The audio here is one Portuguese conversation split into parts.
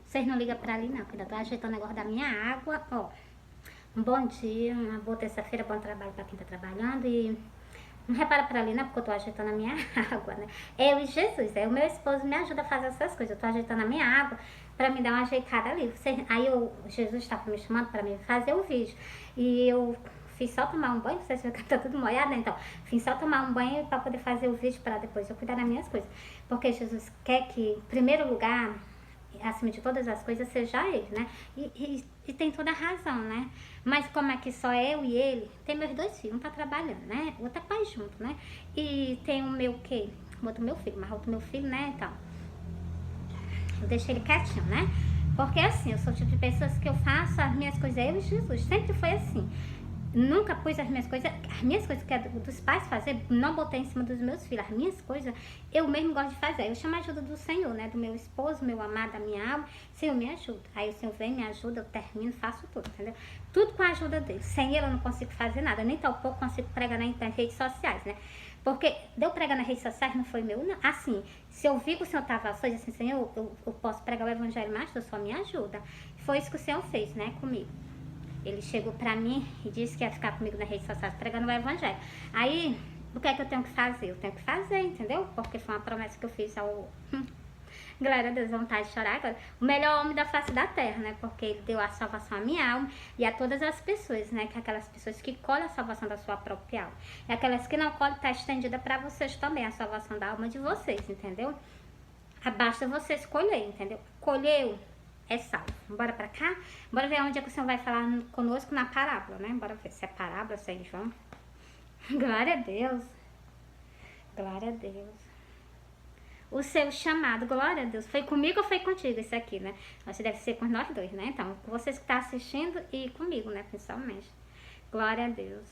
Vocês não ligam pra ali não, que ainda tô ajeitando o negócio da minha água, ó. Um bom dia, uma boa terça-feira, bom trabalho pra quem tá trabalhando e... Não repara pra ali não, porque eu tô ajeitando a minha água, né? Eu e Jesus, o meu esposo me ajuda a fazer essas coisas. Eu tô ajeitando a minha água pra me dar uma ajeitada ali. Jesus estava me chamando pra me fazer o vídeo. E eu fiz só tomar um banho, vocês viram que tá tudo molhado, né? Então, fiz só tomar um banho pra poder fazer o vídeo pra depois eu cuidar das minhas coisas. Porque Jesus quer que, em primeiro lugar, acima de todas as coisas, seja ele, né? E tem toda a razão, né? Mas como é que só eu e ele, tem meus dois filhos, um tá trabalhando, né? O outro é pai junto, né? E tem o meu quê? O outro meu filho, mas o outro meu filho, né? Então, eu deixei ele quietinho, né? Porque assim, eu sou o tipo de pessoas que eu faço as minhas coisas, eu e Jesus, sempre foi assim. Nunca pus as minhas coisas que é dos pais fazer, não botei em cima dos meus filhos. As minhas coisas, eu mesmo gosto de fazer. Eu chamo a ajuda do Senhor, né? Do meu esposo, meu amado, da minha alma. Senhor, me ajuda. Aí o Senhor vem, me ajuda, eu termino, faço tudo, entendeu? Tudo com a ajuda dele. Sem ele eu não consigo fazer nada. Nem tão pouco consigo pregar nas redes sociais, né? Porque deu pregar nas redes sociais não foi meu, não. Assim, se eu vi que o Senhor estava só, assim, Senhor, eu posso pregar o evangelho, mas tu só me ajuda. Foi isso que o Senhor fez, né, comigo. Ele chegou pra mim e disse que ia ficar comigo na rede social pregando o evangelho. Aí, o que é que eu tenho que fazer? Eu tenho que fazer, entendeu? Porque foi uma promessa que eu fiz ao... Glória a Deus, vontade de chorar agora. O melhor homem da face da terra, né? Porque ele deu a salvação à minha alma e a todas as pessoas, né? Que é aquelas pessoas que colhem a salvação da sua própria alma. E aquelas que não colhem, tá estendida pra vocês também, a salvação da alma de vocês, entendeu? Basta você escolher, entendeu? Colheu, é salvo. Bora pra cá? Bora ver onde é que o Senhor vai falar conosco na parábola, né? Bora ver se é parábola, se é em João. Glória a Deus. Glória a Deus. O seu chamado, glória a Deus. Foi comigo ou foi contigo isso aqui, né? Você deve ser com nós dois, né? Então, com vocês que estão assistindo e comigo, né? Principalmente. Glória a Deus.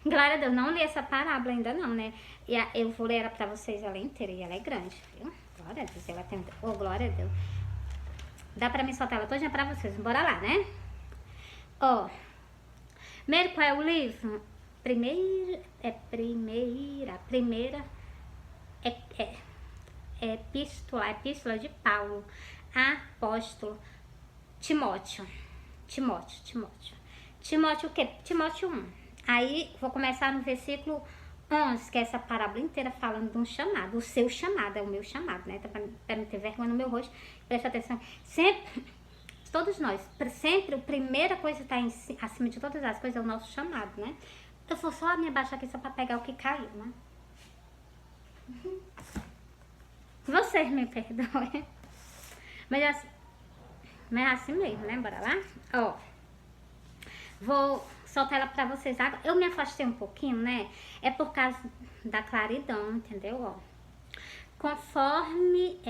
Glória a Deus. Não li essa parábola ainda não, né? E eu vou ler ela pra vocês, ela é inteira e ela é grande, viu? Glória a Deus. Ela tem... Oh, glória a Deus. Dá pra mim soltar ela todinha pra vocês. Bora lá, né? Ó. Primeiro, qual é o livro? Primeira epístola de Paulo, apóstolo Timóteo o quê? Timóteo 1. Aí, vou começar no versículo 11, que é essa parábola inteira falando de um chamado. O seu chamado, é o meu chamado, né? Então, pra não ter vergonha no meu rosto, presta atenção. Sempre, todos nós, sempre a primeira coisa que está acima de todas as coisas é o nosso chamado, né? Eu vou só me abaixar aqui só pra pegar o que caiu, né? Vocês me perdoem. Mas é assim mesmo, né? Bora lá? Ó. Vou soltar ela pra vocês agora. Eu me afastei um pouquinho, né? É por causa da claridão, entendeu? Ó. Conforme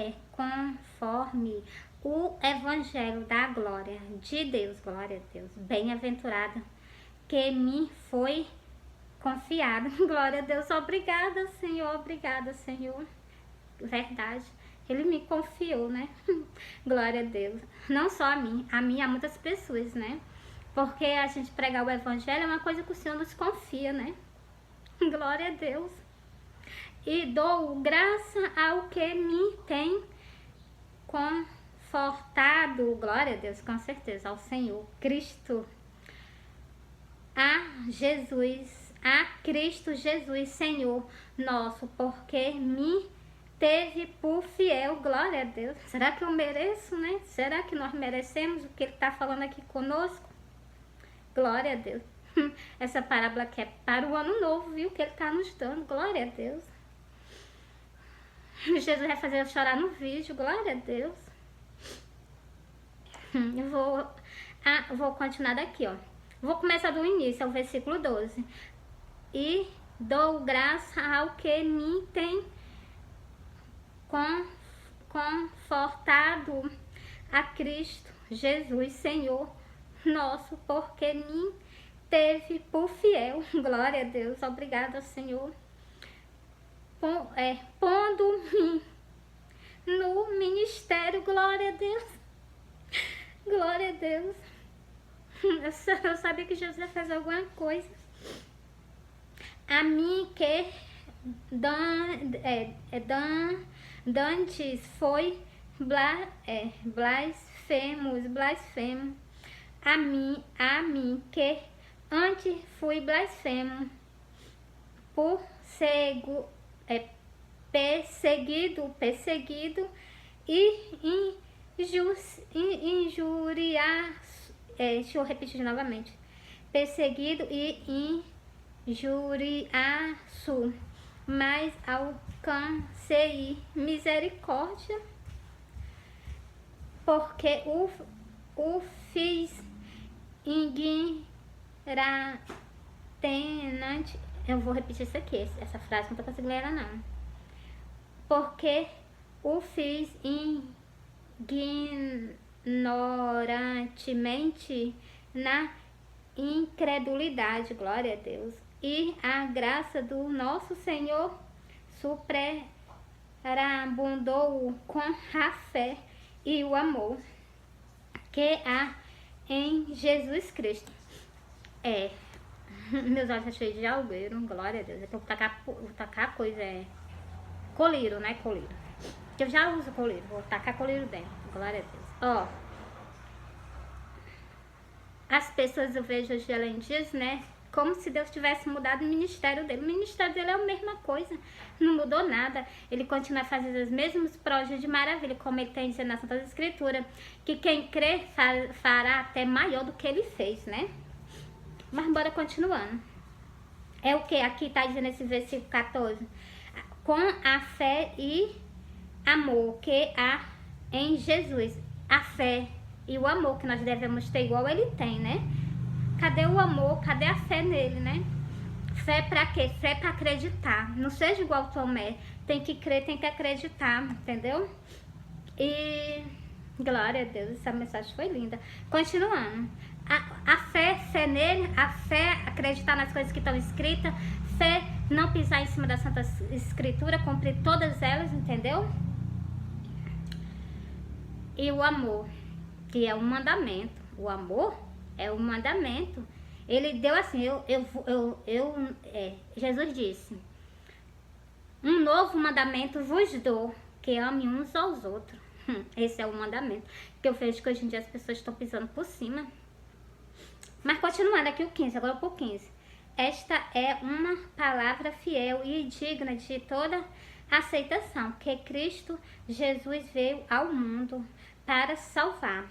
o evangelho da glória de Deus, glória a Deus, bem-aventurada, que me foi confiado. Glória a Deus, obrigada, Senhor. Verdade, ele me confiou, né? Glória a Deus. Não só a mim, a muitas pessoas, né? Porque a gente pregar o evangelho é uma coisa que o Senhor nos confia, né? Glória a Deus. E dou graça ao que me tem confortado. Glória a Deus, com certeza, ao Senhor Cristo. A Cristo Jesus, Senhor nosso, porque me teve por fiel. Glória a Deus. Será que eu mereço, né? Será que nós merecemos o que ele está falando aqui conosco? Glória a Deus. Essa parábola aqui é para o ano novo, viu? Que ele está nos dando. Glória a Deus. Jesus vai fazer eu chorar no vídeo. Glória a Deus. Eu vou continuar daqui, ó. Vou começar do início, é o versículo 12. E dou graça ao que me tem confortado, a Cristo Jesus, Senhor nosso, porque me teve por fiel. Glória a Deus, obrigada, Senhor. Pondo-me no ministério, glória a Deus. Glória a Deus. Eu sabia que Jesus ia fazer alguma coisa. A mim que dantes foi blasfemo a mim, que antes fui blasfemo, por perseguido e injuriar, deixa eu repetir novamente, perseguido e injuriaço, mas alcancei misericórdia, porque o fiz ignorante. Eu vou repetir isso aqui, essa frase não tô conseguindo ler ela não. Porque o fiz ignorantemente na incredulidade, glória a Deus. E a graça do nosso Senhor superabundou com a fé e o amor que há em Jesus Cristo. Meus olhos estão cheios de alveiro, glória a Deus. É que eu vou tacar coisa, colírio, né? Colírio. Eu já uso colírio, vou tacar colírio dentro, glória a Deus. Ó, as pessoas eu vejo hoje além disso, né? Como se Deus tivesse mudado o ministério dele. O ministério dele é a mesma coisa, não mudou nada. Ele continua fazendo os mesmos pródigos de maravilha, como ele tem dizendo na Santa Escritura, que quem crê fará até maior do que ele fez, né? Mas bora continuando. É o que aqui tá dizendo nesse versículo 14? Com a fé e amor que há em Jesus. A fé e o amor que nós devemos ter igual ele tem, né? Cadê o amor? Cadê a fé nele, né? Fé pra quê? Fé pra acreditar. Não seja igual Tomé. Tem que crer, tem que acreditar, entendeu? E glória a Deus, essa mensagem foi linda. Continuando. A fé nele, a fé acreditar nas coisas que estão escritas, fé não pisar em cima da Santa Escritura, cumprir todas elas, entendeu? E o amor, que é um mandamento. O amor é um mandamento. Ele deu assim, Jesus disse: um novo mandamento vos dou, que ame uns aos outros. Esse é o mandamento. Que eu vejo que hoje em dia as pessoas estão pisando por cima. Mas continuando aqui o 15, agora pro 15. Esta é uma palavra fiel e digna de toda aceitação, que Cristo Jesus veio ao mundo para salvar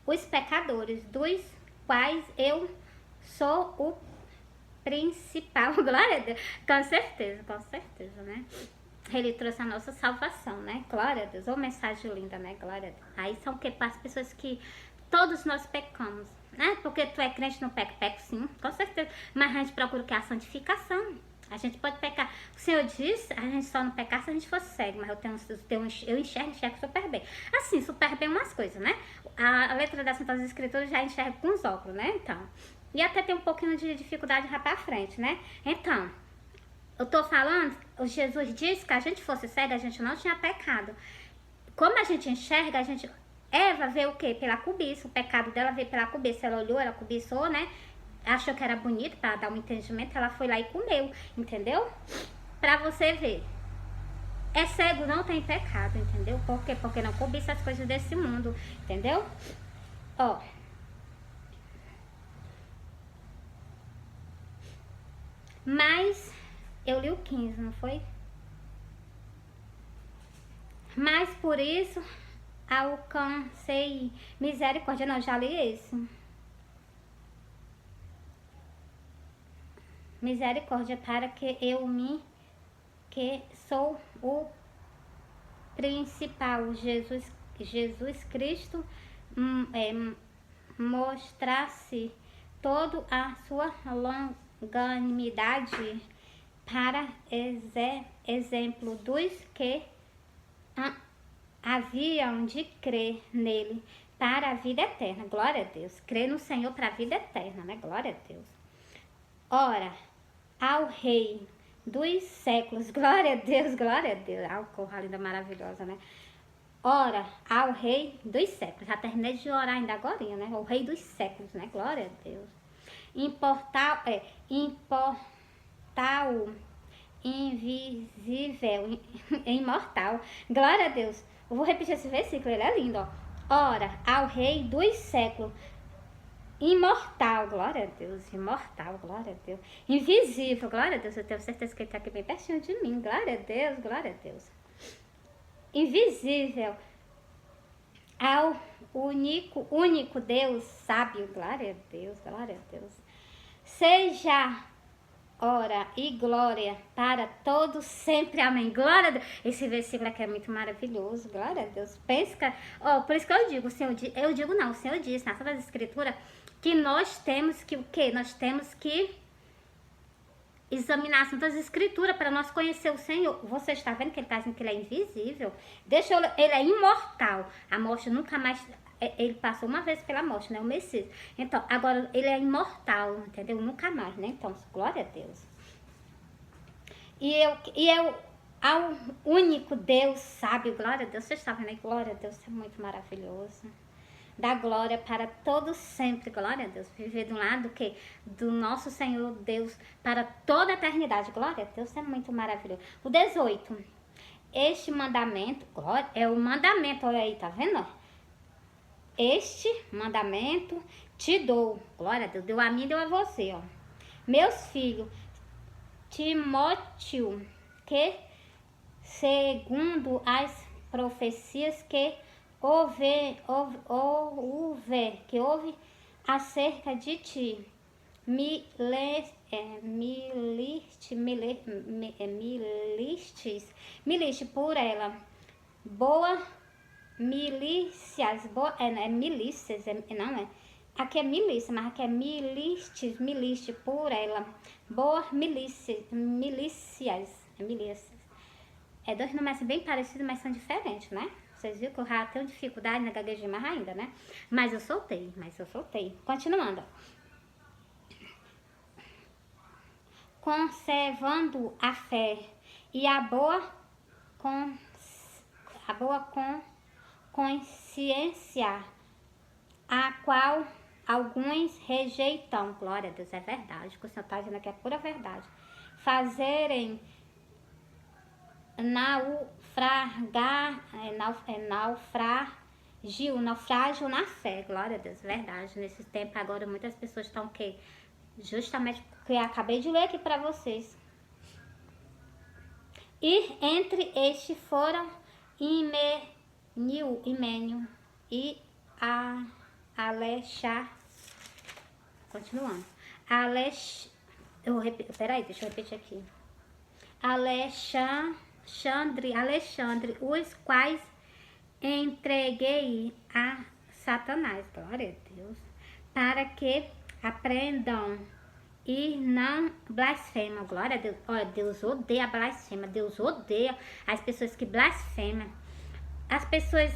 os pecadores, dos quais eu sou o principal. Glória a Deus. Com certeza, né? Ele trouxe a nossa salvação, né? Glória a Deus. Ô, mensagem linda, né? Glória a Deus. Aí são que para as pessoas que todos nós pecamos, né? Porque tu é crente, não peca? Peco sim, com certeza. Mas a gente procura o que? A santificação. A gente pode pecar. O Senhor disse, a gente só não pecar se a gente fosse cego, mas eu enxergo super bem. Assim, super bem umas coisas, né? A letra das Santas Escrituras já enxerga com os óculos, né? Então, e até tem um pouquinho de dificuldade já pra frente, né? Então, eu tô falando, o Jesus disse que a gente fosse cega, a gente não tinha pecado. Como a gente enxerga, a gente... Eva veio o quê? Pela cobiça. O pecado dela veio pela cobiça. Ela olhou, ela cobiçou, né? Achou que era bonito para dar um entendimento. Ela foi lá e comeu, entendeu? Pra você ver. É cego, não tem pecado, entendeu? Por quê? Porque não cobiça as coisas desse mundo, entendeu? Ó. Mas eu li o 15, não foi? Mas por isso alcancei misericórdia. Não, já li esse. Misericórdia para que que sou o principal, Jesus Cristo, mostrasse toda a sua longanimidade para exemplo dos que haviam de crer nele para a vida eterna. Glória a Deus. Crer no Senhor para a vida eterna, né? Glória a Deus. Ora, ao Rei dos séculos, glória a Deus, glória a Deus. Ah, corra linda, maravilhosa, né? Ora, ao Rei dos séculos. Já terminei de orar ainda agora, né? O Rei dos séculos, né? Glória a Deus. Importar invisível, imortal. Glória a Deus. Eu vou repetir esse versículo, ele é lindo, ó. Ora, ao Rei dos séculos, imortal, glória a Deus, imortal, glória a Deus. Invisível, glória a Deus, eu tenho certeza que ele está aqui bem pertinho de mim, glória a Deus, glória a Deus. Invisível, ao único Deus sábio, glória a Deus, glória a Deus. Seja ora e glória para todos sempre, amém. Glória a Deus. Esse versículo aqui é muito maravilhoso, glória a Deus. Pensa que, por isso que eu digo, o Senhor, o Senhor diz na Sagrada Escritura que nós temos que o quê? Nós temos que examinar as Santas Escrituras para nós conhecer o Senhor. Você está vendo que ele está dizendo que ele é invisível? Ele é imortal. A morte nunca mais... Ele passou uma vez pela morte, né? O Messias. Então, agora ele é imortal, entendeu? Nunca mais, né? Então, glória a Deus. E eu ao único Deus sábio, glória a Deus. Você está vendo aí? Glória a Deus, é muito maravilhoso. Dá glória para todos sempre, glória a Deus. Viver do lado que do nosso Senhor Deus para toda a eternidade, glória a Deus, é muito maravilhoso. O 18. Este mandamento, glória, é o mandamento, olha aí, tá vendo? Este mandamento te dou, glória a Deus, deu a mim, deu a você, ó. Meus filhos, Timóteo, que segundo as profecias que houve acerca de ti, me liste por ela, boa milícias, milícias, não é? Aqui é milícia, mas aqui é miliste por ela, boa milícias. É dois nomes bem parecidos, mas são diferentes, né? Vocês viram que eu já tenho dificuldade na gaguejinha mais ainda, né? Mas eu soltei. Continuando. Conservando a fé e a boa consciência, a qual alguns rejeitam. Glória a Deus, é verdade. O que o Senhor está dizendo aqui é pura verdade. Fazerem naufrágio na fé, glória a Deus, verdade. Nesse tempo agora muitas pessoas estão que justamente que eu acabei de ler aqui para vocês. E entre estes foram Himênio e Alexandre. Continuando. Peraí, deixa eu repetir aqui. Alexandre, os quais entreguei a Satanás, glória a Deus, para que aprendam e não blasfemam, glória a Deus. Olha, Deus odeia a blasfema, Deus odeia as pessoas que blasfemam. As pessoas...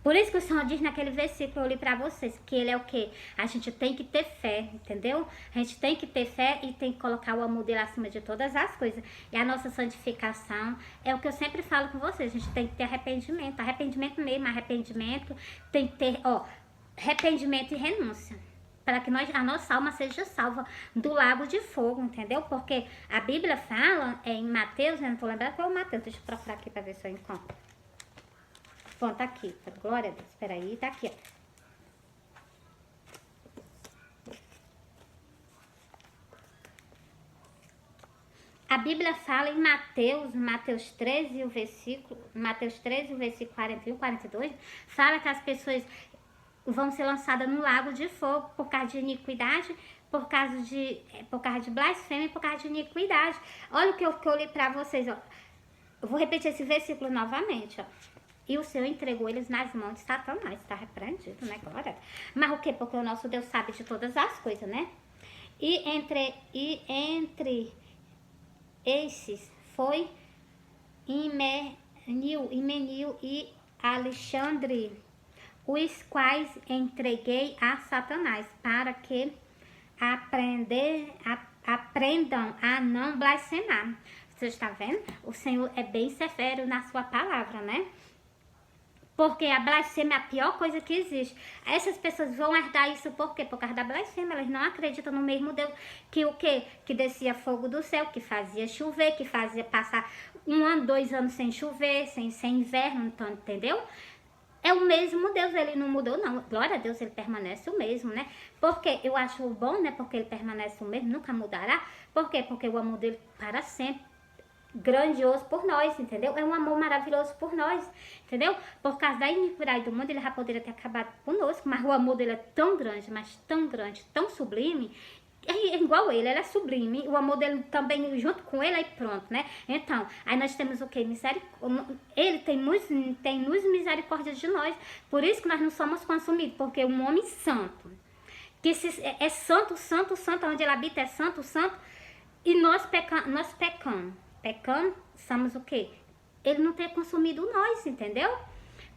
Por isso que o Senhor diz naquele versículo ali para vocês, que ele é o quê? A gente tem que ter fé, entendeu? A gente tem que ter fé e tem que colocar o amor dele acima de todas as coisas. E a nossa santificação é o que eu sempre falo com vocês, a gente tem que ter arrependimento mesmo, arrependimento, tem que ter, arrependimento e renúncia. Para que a nossa alma seja salva do lago de fogo, entendeu? Porque a Bíblia fala em Mateus, eu não tô lembrando qual é o Mateus, deixa eu procurar aqui para ver se eu encontro. Bom, tá aqui, glória a Deus, espera aí, tá aqui, ó. A Bíblia fala em Mateus 13, o versículo 41, 42, fala que as pessoas vão ser lançadas no lago de fogo por causa de iniquidade, por causa de blasfêmia e por causa de iniquidade. Olha o que eu li pra vocês, ó. Eu vou repetir esse versículo novamente, ó. E o Senhor entregou eles nas mãos de Satanás. Está repreendido, né? Glória. Mas o quê? Porque o nosso Deus sabe de todas as coisas, né? E entre esses foi Himênio e Alexandre, os quais entreguei a Satanás, para que aprendam a não blasfemar. Você está vendo? O Senhor é bem severo na sua palavra, né? Porque a blasfêmia é a pior coisa que existe. Essas pessoas vão herdar isso por quê? Por causa da blasfêmia. Elas não acreditam no mesmo Deus que o quê? Que descia fogo do céu, que fazia chover, que fazia passar 1 ano, 2 anos sem chover, sem inverno, então, entendeu? É o mesmo Deus, ele não mudou, não. Glória a Deus, ele permanece o mesmo, né? Porque eu acho bom, né? Porque ele permanece o mesmo, nunca mudará. Por quê? Porque o amor dele para sempre. Grandioso por nós, entendeu? É um amor maravilhoso por nós, entendeu? Por causa da iniquidade do mundo, ele já poderia ter acabado conosco, mas o amor dele é tão grande, tão sublime, é igual ele é sublime, o amor dele também junto com ele, aí pronto, né? Então, aí nós temos o que? Ele tem misericórdia de nós, por isso que nós não somos consumidos, porque um homem santo, que é santo, onde ele habita é santo, e nós pecamos. Pecando, somos o quê? Ele não ter consumido nós, entendeu?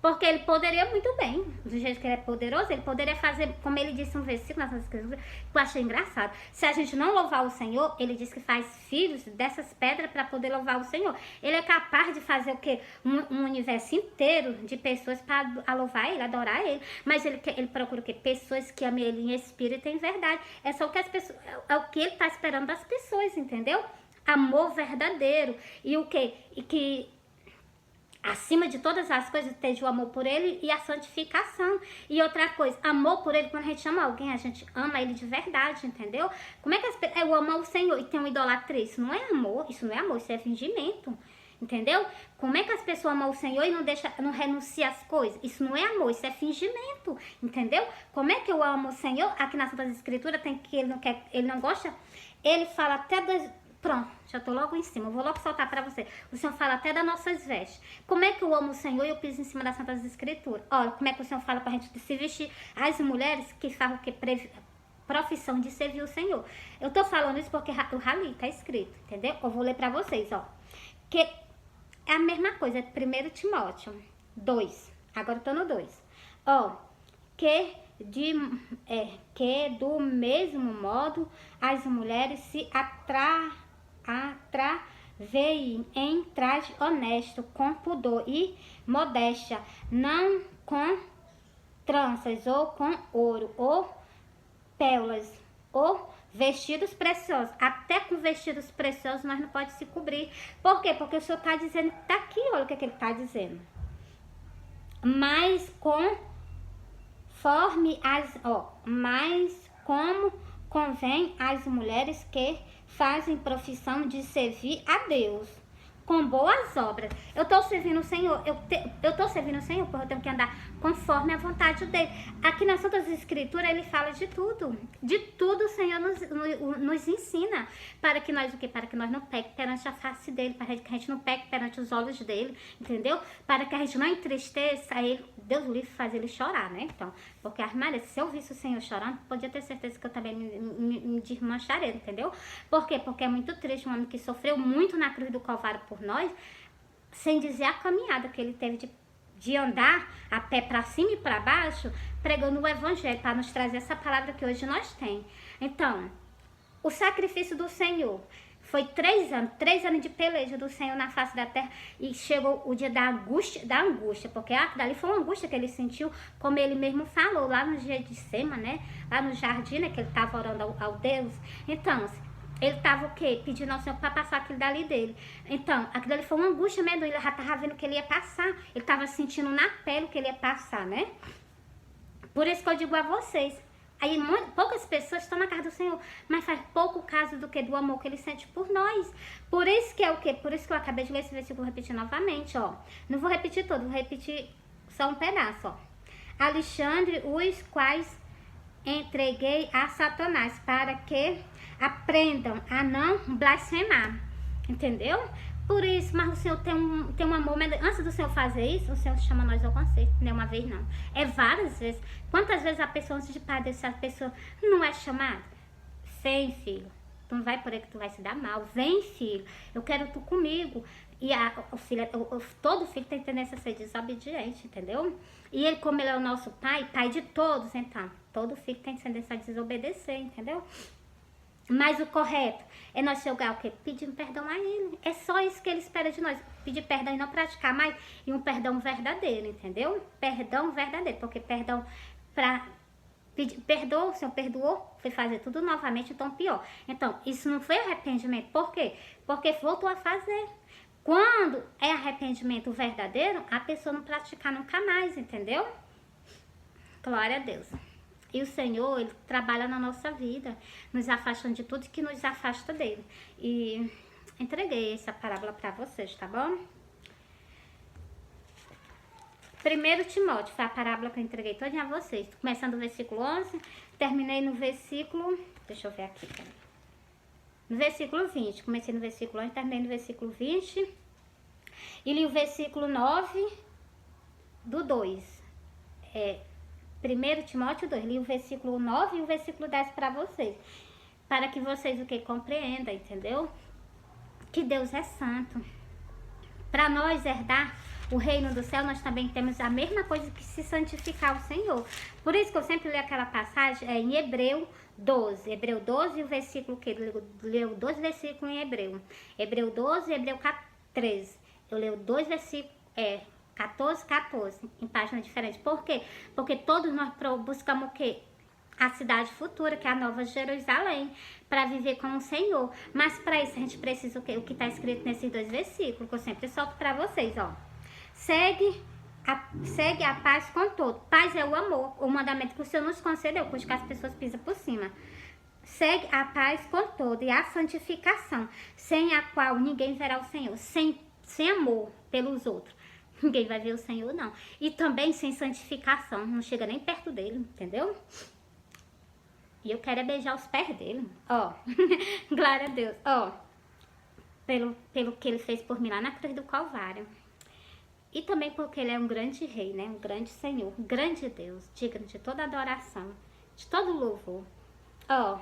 Porque ele poderia muito bem, do jeito que ele é poderoso, ele poderia fazer, como ele disse um versículo nas escrituras, que eu achei engraçado. Se a gente não louvar o Senhor, ele diz que faz filhos dessas pedras para poder louvar o Senhor. Ele é capaz de fazer o quê? Um universo inteiro de pessoas para louvar ele, adorar ele. Mas ele procura o quê? Pessoas que amem ele em espírito e em verdade. É só o que as pessoas, é o que ele está esperando das pessoas, entendeu? Amor verdadeiro. E o quê? E que acima de todas as coisas esteja o amor por ele e a santificação. E outra coisa, amor por ele, quando a gente ama alguém, a gente ama ele de verdade, entendeu? Como é que eu amo o Senhor e tenho idolatria? Isso não é amor, isso é fingimento. Entendeu? Como é que as pessoas amam o Senhor e não renuncia às coisas? Isso não é amor, isso é fingimento. Entendeu? Como é que eu amo o Senhor? Aqui nas Santas Escrituras tem que ele não gosta. Ele fala até pronto, já tô logo em cima, eu vou logo soltar pra você. O Senhor fala até das nossas vestes. Como é que eu amo o Senhor e eu piso em cima das Santas Escrituras? Olha, como é que o Senhor fala pra gente se vestir? As mulheres que falam o que? Profissão de servir o Senhor. Eu tô falando isso porque o Rali tá escrito, entendeu? Eu vou ler pra vocês, ó. Que é a mesma coisa, 1 Timóteo 2. Agora eu tô no 2. Ó, que do mesmo modo as mulheres se atraveiem em traje honesto, com pudor e modéstia, não com tranças ou com ouro ou pérolas ou vestidos preciosos. Até com vestidos preciosos nós não pode se cobrir. Por quê? Porque o Senhor está dizendo, tá aqui, olha o que ele está dizendo. Mas mas como convém às mulheres que fazem profissão de servir a Deus com boas obras. Eu estou servindo o Senhor, eu estou servindo o Senhor porque eu tenho que andar conforme a vontade dele. Aqui nas Santas Escrituras ele fala de tudo o Senhor nos ensina, para que nós para que nós não pequemos perante a face dele, para que a gente não peque perante os olhos dele, entendeu? Para que a gente não entristeça ele, Deus livre faz ele chorar, né? Então, porque Maria, se eu visse o Senhor chorando, podia ter certeza que eu também me desmancharia, entendeu? Por quê? Porque é muito triste um homem que sofreu muito na cruz do Calvário por nós, sem dizer a caminhada que ele teve de andar a pé para cima e para baixo, pregando o evangelho, para nos trazer essa palavra que hoje nós temos. Então, o sacrifício do Senhor foi 3 anos de peleja do Senhor na face da terra, e chegou o dia da angústia, porque dali foi uma angústia que ele sentiu, como ele mesmo falou, lá no dia de Sema, né, lá no jardim, né, que ele estava orando ao Deus. Então, ele estava o quê? Pedindo ao Senhor para passar aquilo dali dele. Então, aquilo dali foi uma angústia mesmo, ele já estava vendo que ele ia passar, ele estava sentindo na pele que ele ia passar, né? Por isso que eu digo a vocês, aí poucas pessoas estão na casa do Senhor, mas faz pouco caso do amor que ele sente por nós. Por isso que é o quê? Por isso que eu acabei de ler esse versículo, vou repetir novamente, ó. Não vou repetir todo, vou repetir só um pedaço, ó. Alexandre, os quais entreguei a Satanás, para que aprendam a não blasfemar, entendeu? Por isso, mas o Senhor tem um amor, mas antes do Senhor fazer isso, o Senhor chama nós ao conserto, não é uma vez não, é várias vezes. Quantas vezes a pessoa, antes de padecer, a pessoa não é chamada? Vem, filho, tu não vai por aí que tu vai se dar mal, vem, filho, eu quero tu comigo. E todo filho tem tendência a ser desobediente, entendeu? E ele, como ele é o nosso pai de todos, então, todo filho tem tendência a desobedecer, entendeu? Mas o correto é nós chegar o quê? Pedindo perdão a ele. É só isso que ele espera de nós. Pedir perdão e não praticar mais. E um perdão verdadeiro, entendeu? Perdão verdadeiro. Porque perdão pra pedir, perdoou, o Senhor perdoou, foi fazer tudo novamente, então pior. Então, isso não foi arrependimento. Por quê? Porque voltou a fazer. Quando é arrependimento verdadeiro, a pessoa não praticar nunca mais, entendeu? Glória a Deus. E o Senhor, Ele trabalha na nossa vida, nos afastando de tudo que nos afasta dele. E entreguei essa parábola para vocês, tá bom? 1 Timóteo, foi a parábola que eu entreguei todinha a vocês. Começando no versículo 11, terminei no versículo... Deixa eu ver aqui, peraí. No versículo 20. Comecei no versículo 11, terminei no versículo 20. E li o versículo 9 do 2. 1 Timóteo 2, li o versículo 9 e o versículo 10 para vocês. Para que vocês o que? Compreendam, entendeu? Que Deus é santo. Para nós herdar o reino do céu, nós também temos a mesma coisa que se santificar o Senhor. Por isso que eu sempre leio aquela passagem em Hebreu 12. Hebreu 12 e o versículo que ele leu 12 versículos em Hebreu. Hebreu 12 e Hebreu 13. Eu leio 2 versículos, 14, em páginas diferentes. Por quê? Porque todos nós buscamos o quê? A cidade futura, que é a Nova Jerusalém, para viver com o Senhor. Mas para isso a gente precisa o quê? O que está escrito nesses 2 versículos, que eu sempre solto para vocês, ó. Segue a paz com todo. Paz é o amor, o mandamento que o Senhor nos concedeu, porque as pessoas pisam por cima. Segue a paz com todo e a santificação, sem a qual ninguém verá o Senhor. Sem amor pelos outros, ninguém vai ver o Senhor, não. E também sem santificação, não chega nem perto dele, entendeu? E eu quero beijar os pés dele, ó. Glória a Deus, ó. Pelo que ele fez por mim lá na cruz do Calvário. E também porque ele é um grande rei, né? Um grande Senhor, um grande Deus, digno de toda adoração, de todo louvor. Ó,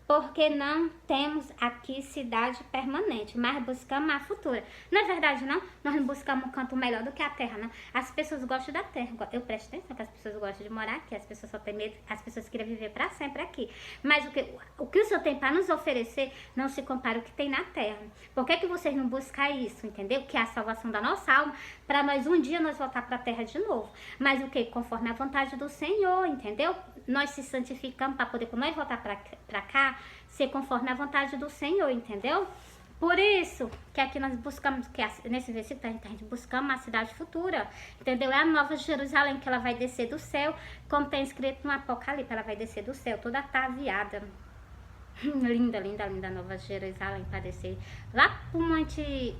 porque não temos aqui cidade permanente, mas buscamos a futura. Não é verdade, não? Nós não buscamos um canto melhor do que a terra, não. As pessoas gostam da terra. Eu presto atenção que as pessoas gostam de morar aqui, as pessoas só têm medo, as pessoas querem viver para sempre aqui. Mas o que o Senhor tem para nos oferecer não se compara ao que tem na terra. Por que vocês não buscam isso, entendeu? Que é a salvação da nossa alma, para nós um dia nós voltar para a terra de novo. Mas o que? Conforme a vontade do Senhor, entendeu? Nós se santificamos para poder, quando nós voltar para cá, ser conforme a vontade do Senhor, entendeu? Por isso que aqui nós buscamos, que nesse versículo a gente buscamos a cidade futura, entendeu? É a Nova Jerusalém, que ela vai descer do céu, como tem escrito no Apocalipse, ela vai descer do céu, toda ataviada. Linda, linda, linda Nova Jerusalém para descer lá pro monte...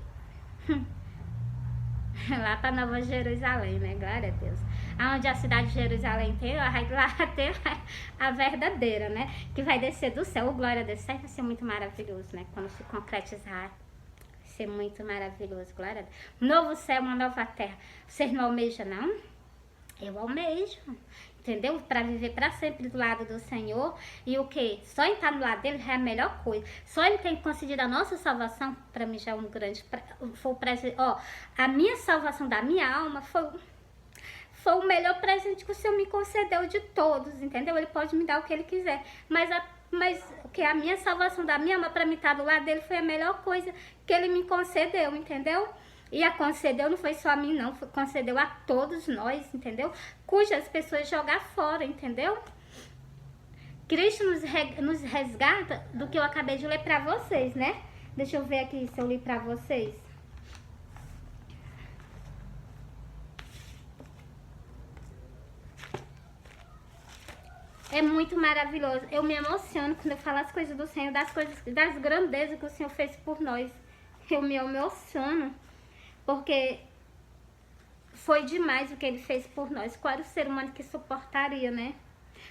lá para Nova Jerusalém, né? Glória a Deus. Onde a cidade de Jerusalém tem, lá tem a verdadeira, né? Que vai descer do céu. Glória a Deus. Isso vai ser muito maravilhoso, né? Quando se concretizar. Vai ser muito maravilhoso. Glória a Deus. Novo céu, uma nova terra. Vocês não almejam, não? Eu almejo. Entendeu? Para viver para sempre do lado do Senhor. E o que? Só estar do lado dele já é a melhor coisa. Só ele tem concedido a nossa salvação. Para mim já é um grande... Foi o presente. Ó, a minha salvação da minha alma foi o melhor presente que o Senhor me concedeu de todos. Entendeu? Ele pode me dar o que ele quiser. Mas o que? A minha salvação da minha alma para mim estar do lado dele foi a melhor coisa que ele me concedeu. Entendeu? E a concedeu não foi só a mim, não. Concedeu a todos nós, entendeu? Cujas pessoas jogam fora, entendeu? Cristo nos resgata do que eu acabei de ler pra vocês, né? Deixa eu ver aqui se eu li pra vocês. É muito maravilhoso. Eu me emociono quando eu falo as coisas do Senhor, das grandezas que o Senhor fez por nós. Eu me emociono. Porque foi demais o que ele fez por nós. Qual era o ser humano que suportaria, né?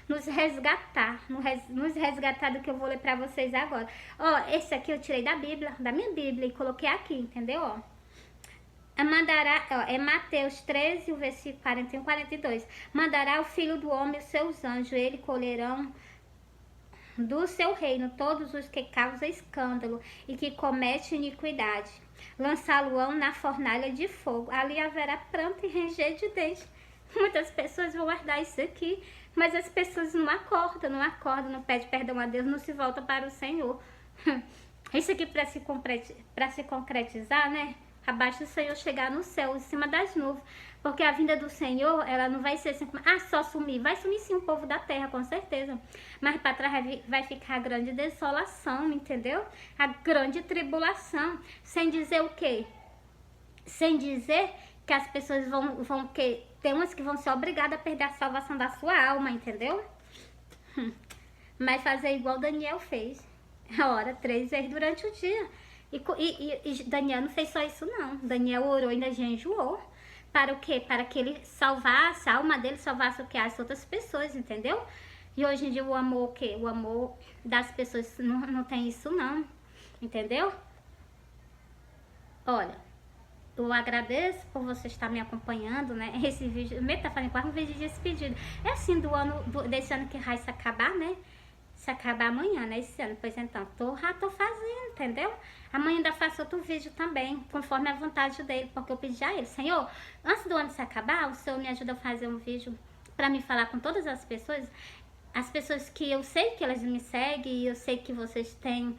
Nos resgatar do que eu vou ler pra vocês agora. Ó, esse aqui eu tirei da Bíblia, da minha Bíblia, e coloquei aqui, entendeu? Ó, é Mateus 13, o versículo 41 e 42. Mandará o Filho do Homem os seus anjos, ele colherão do seu reino todos os que causam escândalo e que cometem iniquidade. Lançá-lo-ão na fornalha de fogo. Ali haverá pranto e ranger de dentes. Muitas pessoas vão guardar isso aqui, Mas as pessoas não acordam, não pedem perdão a Deus, não se voltam para o Senhor. Isso aqui para se concretizar, né? Abaixo do Senhor chegar no céu, em cima das nuvens. Porque a vinda do Senhor, ela não vai ser assim, só sumir. Vai sumir sim o povo da terra, com certeza. Mas para trás vai ficar a grande desolação, entendeu? A grande tribulação. Sem dizer o quê? Sem dizer que as pessoas vão que tem umas que vão ser obrigadas a perder a salvação da sua alma, entendeu? Mas fazer igual Daniel fez. Ora 3 vezes durante o dia. E Daniel não fez só isso não. Daniel orou e ainda jejuou. Para o quê? Para que ele salvasse, a alma dele salvasse o quê? As outras pessoas, entendeu? E hoje em dia o amor, o quê? O amor das pessoas não tem isso não. Entendeu? Olha, eu agradeço por você estar me acompanhando, né? Esse vídeo, mesmo tá fazendo quase um vídeo de despedida. É assim, desse ano que vai se acabar, né? Se acabar amanhã, né? Esse ano. Pois então, já tô fazendo, entendeu? Amanhã ainda faço outro vídeo também, conforme a vontade dele, porque eu pedi a ele, Senhor, antes do ano se acabar, o Senhor me ajuda a fazer um vídeo pra me falar com todas as pessoas que eu sei que elas me seguem, e eu sei que vocês têm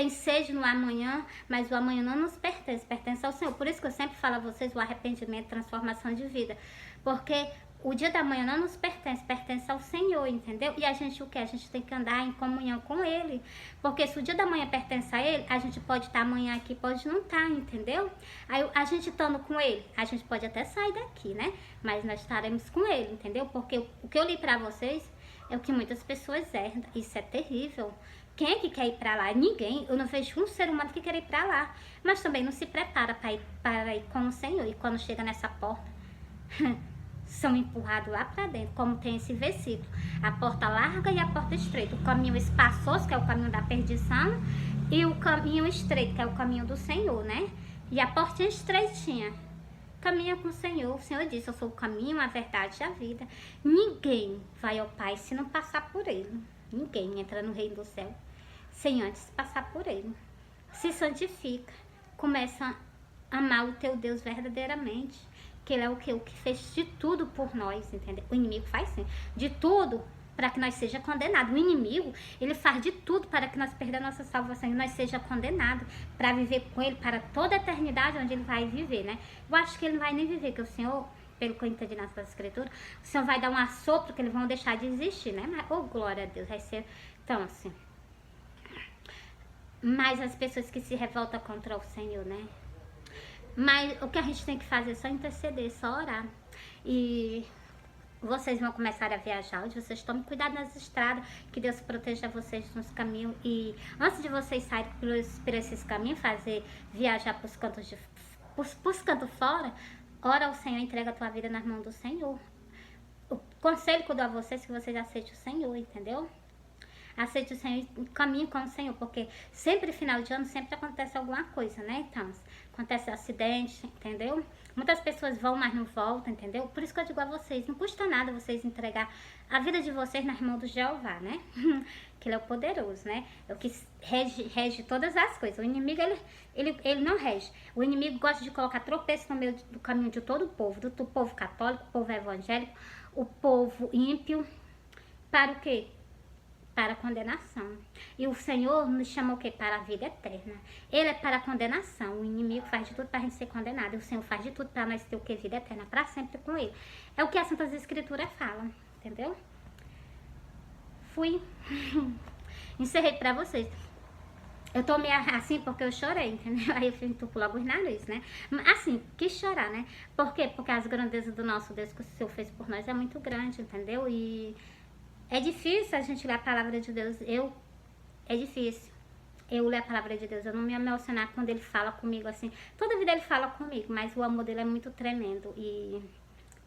sede no amanhã, mas o amanhã não nos pertence, pertence ao Senhor. Por isso que eu sempre falo a vocês o arrependimento, transformação de vida. Porque o dia da manhã não nos pertence, pertence ao Senhor, entendeu? E a gente o que? A gente tem que andar em comunhão com Ele. Porque se o dia da manhã pertence a Ele, a gente pode estar amanhã aqui, pode não estar, entendeu? Aí a gente estando com Ele, a gente pode até sair daqui, né? Mas nós estaremos com Ele, entendeu? Porque o que eu li pra vocês é o que muitas pessoas erram. Isso é terrível. Quem é que quer ir pra lá? Ninguém. Eu não vejo um ser humano que quer ir pra lá. Mas também não se prepara para ir com o Senhor. E quando chega nessa porta, são empurrados lá pra dentro. Como tem esse versículo. A porta larga e a porta estreita. O caminho espaçoso, que é o caminho da perdição. E o caminho estreito, que é o caminho do Senhor, né? E a porta estreitinha. Caminha com o Senhor. O Senhor disse, eu sou o caminho, a verdade e a vida. Ninguém vai ao Pai se não passar por Ele. Ninguém entra no reino do céu sem antes passar por Ele. Se santifica. Começa a amar o teu Deus verdadeiramente. Que Ele é o que fez de tudo por nós, entendeu? O inimigo faz sim. De tudo para que nós seja condenado. O inimigo, ele faz de tudo para que nós perdamos a nossa salvação e nós seja condenado para viver com Ele para toda a eternidade onde Ele vai viver, né? Eu acho que Ele não vai nem viver, que o Senhor, pelo que eu entendi nas Escrituras, o Senhor vai dar um assopro que eles vão deixar de existir, né? Mas, oh, glória a Deus, vai ser... Então, assim... Mas as pessoas que se revoltam contra o Senhor, né? Mas o que a gente tem que fazer é só interceder, só orar. E vocês vão começar a viajar, onde vocês tomem cuidado nas estradas, que Deus proteja vocês nos caminhos. E antes de vocês saírem por esses caminhos, viajar para os cantos cantos fora, ora ao Senhor, entrega a tua vida nas mãos do Senhor. O conselho que eu dou a vocês é que vocês aceitem o Senhor, entendeu? Aceite o Senhor e caminhe com o Senhor, porque sempre final de ano, sempre acontece alguma coisa, né? Então, acontece acidente, entendeu? Muitas pessoas vão, mas não voltam, entendeu? Por isso que eu digo a vocês, não custa nada vocês entregar a vida de vocês nas mãos do Jeová, né? Que Ele é o poderoso, né? É o que rege todas as coisas. O inimigo, ele não rege. O inimigo gosta de colocar tropeço no meio do caminho de todo o povo, do povo católico, o povo evangélico, o povo ímpio, para o quê? Para a condenação. E o Senhor nos chamou o quê? Para a vida eterna. Ele é para a condenação. O inimigo faz de tudo para a gente ser condenado. E o Senhor faz de tudo para nós ter o quê? Vida eterna, para sempre com Ele. É o que as Santas Escrituras falam, entendeu? Fui. Encerrei para vocês. Eu tô meio assim porque eu chorei, entendeu? Aí eu entupo logo os nariz, né? Assim, quis chorar, né? Por quê? Porque as grandezas do nosso Deus que o Senhor fez por nós é muito grande, entendeu? E é difícil a gente ler a palavra de Deus. É difícil. Eu ler a palavra de Deus. Eu não me emocionar quando Ele fala comigo assim. Toda vida Ele fala comigo, mas o amor dele é muito tremendo. E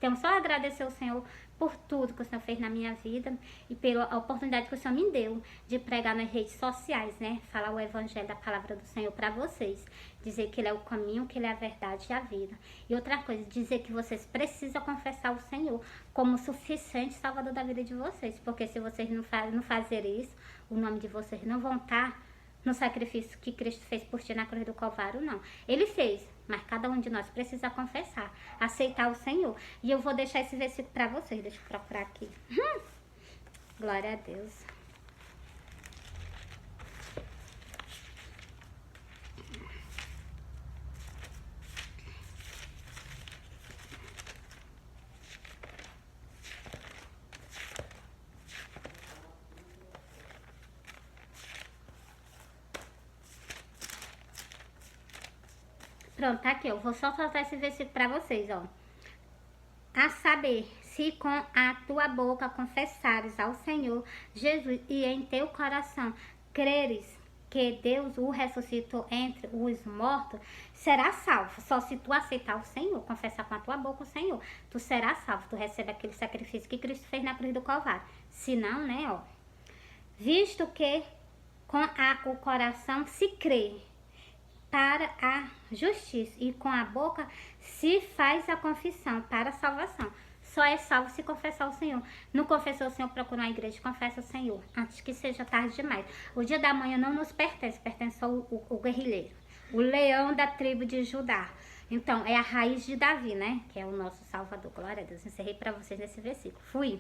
temos só a agradecer ao Senhor por tudo que o Senhor fez na minha vida e pela oportunidade que o Senhor me deu de pregar nas redes sociais, né? Falar o evangelho da palavra do Senhor para vocês. Dizer que Ele é o caminho, que Ele é a verdade e a vida. E outra coisa, dizer que vocês precisam confessar o Senhor como suficiente salvador da vida de vocês. Porque se vocês não fazerem isso, o nome de vocês não vão estar no sacrifício que Cristo fez por ti na cruz do Calvário, não. Ele fez, mas cada um de nós precisa confessar, aceitar o Senhor. E eu vou deixar esse versículo para vocês, deixa eu procurar aqui. Glória a Deus. Pronto, tá aqui, eu vou só soltar esse versículo para vocês, ó. A saber, se com a tua boca confessares ao Senhor Jesus e em teu coração creres que Deus o ressuscitou entre os mortos, serás salvo. Só se tu aceitar o Senhor, confessar com a tua boca o Senhor, tu serás salvo, tu recebe aquele sacrifício que Cristo fez na cruz do Calvário. Se não, né, ó. Visto que com o coração se crê para a justiça e com a boca se faz a confissão para a salvação. Só é salvo se confessar o Senhor. Não confessou o Senhor, procura uma igreja e confessa o Senhor, antes que seja tarde demais. O dia da manhã não nos pertence, pertence ao guerrilheiro, o leão da tribo de Judá. Então, é a raiz de Davi, né? Que é o nosso Salvador. Glória a Deus. Encerrei para vocês nesse versículo. Fui.